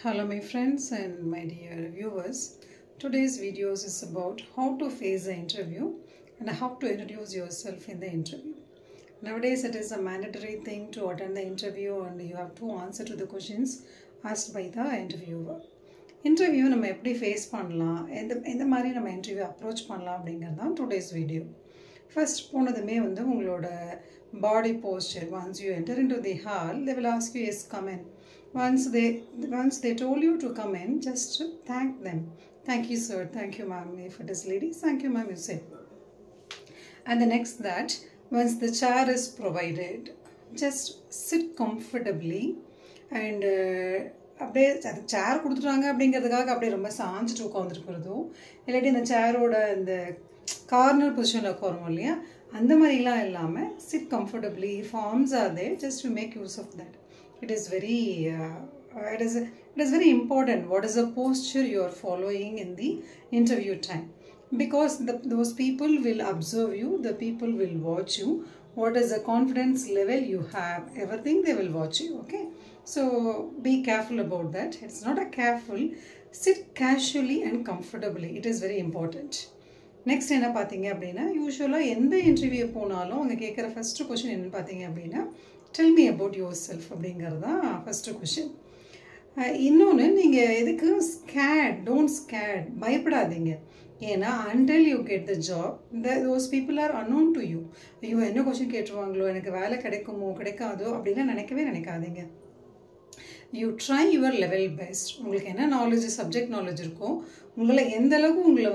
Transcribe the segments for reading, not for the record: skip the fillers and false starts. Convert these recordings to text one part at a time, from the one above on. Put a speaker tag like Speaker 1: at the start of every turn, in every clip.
Speaker 1: Hello my friends and my dear viewers. Today's videos is about how to face the interview and how to introduce yourself in the interview. Nowadays it is a mandatory thing to attend the interview and you have to answer to the questions asked by the interviewer. Interview நம்ம எப்படி face பண்ணலாம் எந்த மாதிரி நம்ம interview approach பண்ணலாம் அப்படிங்கிறது தான் today's video. First போனதுமே உங்களோட body posture. Once you enter into the hall, they will ask you, yes, come in. Once they told you to come in, just thank them. Thank you, sir. Thank you, ma'am. If it is ladies, thank you, ma'am, you say. And the next that, once the chair is provided, just sit comfortably and அப்படியே அது சேர் கொடுத்துட்டாங்க அப்படிங்கிறதுக்காக அப்படியே ரொம்ப சாஞ்சிட்டு உட்காந்துருக்கிறதோ இல்லாட்டி இந்த சேரோட இந்த corner பொசிஷனில் உட்காருவோம் இல்லையா அந்த மாதிரிலாம் இல்லாமல் sit comfortably forms are there just to make use of that. It is very important what is the posture you are following in the interview time, because those people will observe you, the people will watch you, what is the confidence level you have, everything they will watch you. Okay, so be careful about that. It's not a careful, sit casually and comfortably. It is very important. Next என்ன பார்த்தீங்க அப்படின்னா யூஸ்வலாக எந்த interview போனாலும் அவங்க கேட்குற first question என்ன பார்த்தீங்க அப்படின்னா tell me about yourself அப்படிங்கிறது தான் ஃபஸ்ட்டு கொஷின். இன்னொன்று நீங்கள் எதுக்கு don't scared பயப்படாதீங்க. ஏன்னா until you get the job, those people are unknown to you. ஐயோ என்ன கொஷின் கேட்டுருவாங்களோ, எனக்கு வேலை கிடைக்குமோ கிடைக்காதோ அப்படிலாம் நினைக்காதீங்க. You try your level best. உங்களுக்கு என்ன நாலேஜ், சப்ஜெக்ட் நாலேஜ் இருக்கோ, உங்களை எந்த அளவுக்கு உங்களை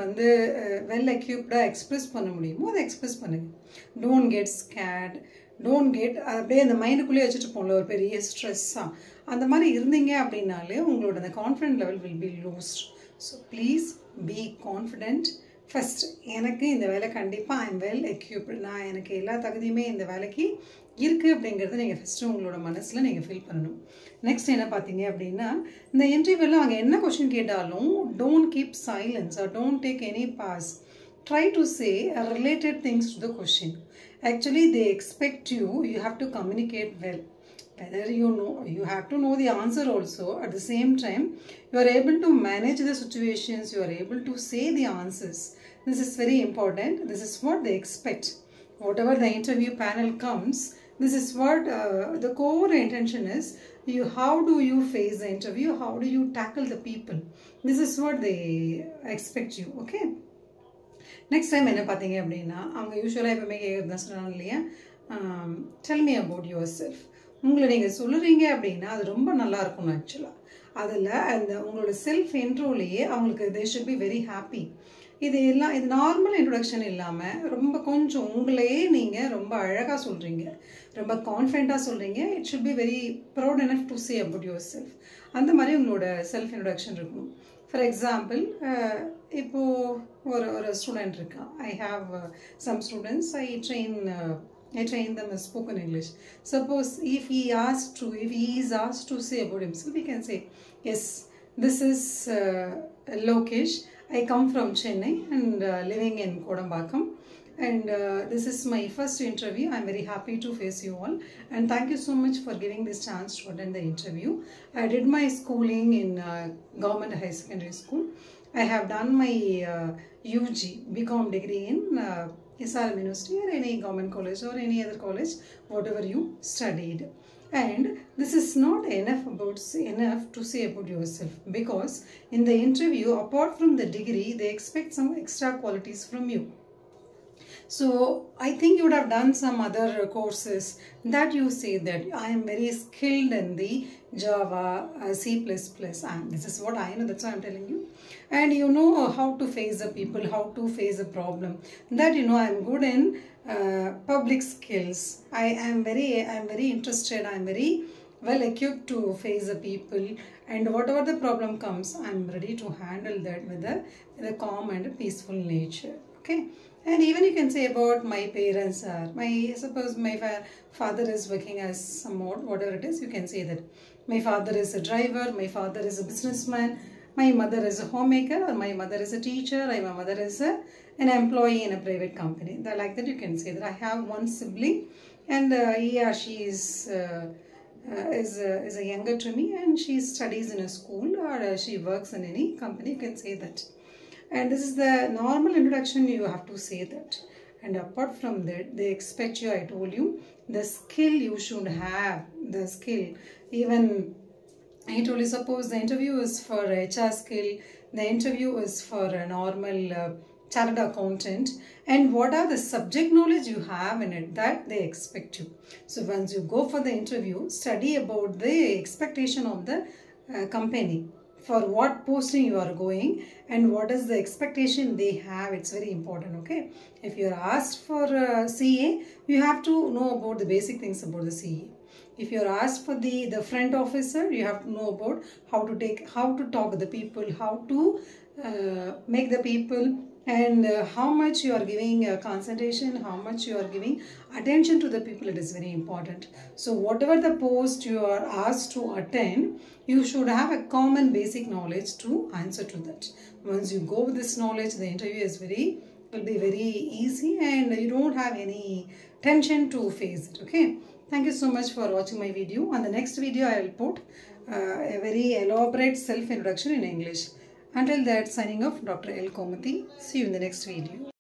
Speaker 1: வெல் எக்யூப்டாக எக்ஸ்பிரஸ் பண்ண முடியுமோ அதை எக்ஸ்பிரஸ் பண்ணுங்கள். Don't get scared, don't get அப்படியே அந்த மைண்டுக்குள்ளேயே வச்சுட்டு போகல ஒரு பெரிய ஸ்ட்ரெஸ்ஸாக அந்த மாதிரி இருந்தீங்க அப்படின்னாலே உங்களோட அந்த confident level will be லூஸ்ட். So please be confident. First எனக்கு இந்த வேலை கண்டிப்பாக ஐ எம் வெல் எக்யூப்டு, நான் எனக்கு எல்லா தகுதியுமே இந்த வேலைக்கு இருக்குது அப்படிங்கிறத நீங்கள் ஃபஸ்ட்டு உங்களோட மனசில் நீங்கள் ஃபீல் பண்ணணும். நெக்ஸ்ட் என்ன பார்த்தீங்க அப்படின்னா இந்த இன்டர்வியூவில் அவங்க என்ன கொஷின் கேட்டாலும் don't keep silence or don't take any pause. Try to say related things to the question. Actually, they expect you have to communicate well. Whether you have to know the answer also. At the same time, you are able to manage the situations, you are able to say the answers. This is very important. This is what they expect. Whatever the interview panel comes, this is what the core intention is. How do you face the interview? How do you tackle the people? This is what they expect you. Okay. Next time என்ன பார்த்தீங்க அப்படின்னா அவங்க யூஸ்வலாக எப்பவுமே கேட்குறது தான் சொன்னாங்க இல்லையா, tell me about your self. உங்களை நீங்கள் சொல்லுறீங்க அப்படின்னா அது ரொம்ப நல்லா இருக்கணும். ஆக்சுவலாக அதில் அந்த உங்களோட செல்ஃப் இன்ட்ரோலேயே அவங்களுக்கு they should be very happy. இது நார்மல் இன்ட்ரொடக்ஷன் இல்லாமல் ரொம்ப கொஞ்சம் உங்களையே நீங்கள் ரொம்ப அழகாக சொல்கிறீங்க, ரொம்ப கான்ஃபிடென்ட்டாக சொல்கிறீங்க. It should be very proud enough to say about your self. அந்த மாதிரி உங்களோட செல்ஃப் இன்ட்ரொடக்ஷன் இருக்கணும். ஃபார் எக்ஸாம்பிள், இப்போது ஒரு ஸ்டூடெண்ட் இருக்கான். I have some students. ஐ train them in spoken English. Suppose if he is asked to say about himself, he can say, yes, this is Lokesh. I come from Chennai and living in Kodambakam. And this is my first interview. I'm very happy to face you all. And thank you so much for giving this chance to attend the interview. I did my schooling in government high secondary school. I have done my UG BCom degree in SRM University or any government college or any other college, whatever you studied. And this is not enough to say about yourself, because in the interview, apart from the degree, they expect some extra qualities from you. So I think you would have done some other courses that you say that I am very skilled in the Java, C++, and this is what I know, that's why I'm telling you. And you know how to face the people, how to face a problem. That I am good in public skills. I am very interested. I am very well equipped to face the people, and whatever the problem comes, I am ready to handle that with a calm and peaceful nature. Okay. And even you can say about my parents suppose my father is working as somewhat, whatever it is, you can say that my father is a driver, my father is a businessman, my mother is a homemaker, or my mother is a teacher, or my mother is an employee in a private company. Like that you can say that I have one sibling and he or she is is a younger to me, and she studies in a school, or she works in any company, you can say that. And this is the normal introduction, you have to say that. And apart from that, they expect you, I told you, the skill you should have, the skill. Even I told you, suppose the interview is for HR skill, the interview is for a normal chartered accountant, and what are the subject knowledge you have in it, that they expect you. So once you go for the interview, study about the expectation of the company, for what posting you are going and what is the expectation they have. It's very important. Okay, if you are asked for CA, you have to know about the basic things about the CA. If you are asked for the front officer, you have to know about how to talk to the people, how to make the people, and how much you are giving concentration, how much you are giving attention to the people. It is very important. So whatever the post you are asked to attend, you should have a common basic knowledge to answer to that. Once you go with this knowledge, the interview will be very easy, and you don't have any tension to face it. Okay, thank you so much for watching my video. On the next video, I will put a very elaborate self-introduction in English. Until that, signing off, Dr. L. Komati. See you in the next video.